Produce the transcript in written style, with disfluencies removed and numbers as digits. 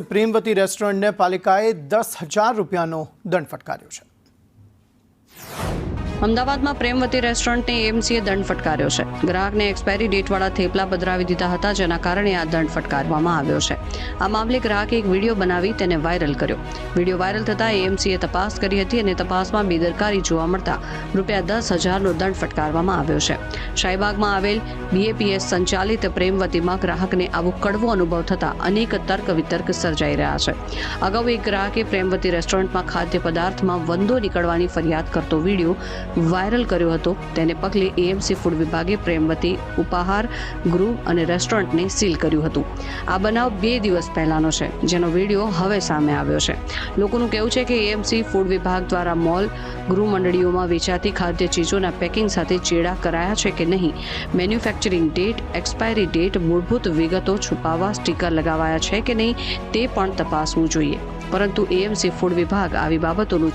પ્રેમવતી રેસ્ટોરન્ટને પાલિકાએ 10,000 રૂપિયાનો દંડ ફટકાર્યો છે। અમદાવાદમાં પ્રેમવતી રેસ્ટોરન્ટને એએમસીએ દંડ ફટકાર્યો છે। ગ્રાહકને એક્સપાયરી ડેટવાળા થેપલા પધરાવી દીધા હતા, જેના કારણે આ દંડ ફટકારવામાં આવ્યો છે। આ મામલે ગ્રાહકે એક વિડીયો બનાવી તેને વાયરલ કર્યો। વિડીયો વાયરલ થતાં એએમસીએ તપાસ કરી હતી અને તપાસમાં બેદરકારી જોવા મળતા રૂપિયા 10,000નો દંડ ફટકારવામાં આવ્યો છે। શાહીબાગમાં આવેલ બીએપીએસ સંચાલિત પ્રેમવતીમાં ગ્રાહકને આવો કડવો અનુભવ થતાં અનેક તર્ક વિતર્ક સર્જાઈ રહ્યા છે। અગાઉ એક ગ્રાહકે પ્રેમવતી રેસ્ટોરન્ટમાં ખાદ્ય પદાર્થમાં વંદો નીકળવાની ફરિયાદ કરતો વિડીયો વાયરલ કર્યો હતો। તેને પગલે એએમસી ફૂડ વિભાગે પ્રેમવતી ઉપાહાર ગૃહ અને રેસ્ટોરન્ટને સીલ કર્યું હતું। આ બનાવ 2 દિવસ પહેલાનો છે, જેનો વિડીયો હવે સામે આવ્યો છે। લોકોનું કહેવું છે કે એએમસી ફૂડ વિભાગ દ્વારા મોલ ગૃહ મંડળીઓમાં વેચાતી ખાદ્ય ચીજોના પેકિંગ સાથે ચેડા કરાયા છે કે નહીં, મેન્યુફેક્ચરિંગ ડેટ, એક્સપાયરી ડેટ, મૂળભૂત વિગતો છુપાવવા સ્ટીકર લગાવાયા છે કે નહીં તે પણ તપાસવું જોઈએ, પરંતુ એએમસી ફૂડ વિભાગ આવી બાબતોનું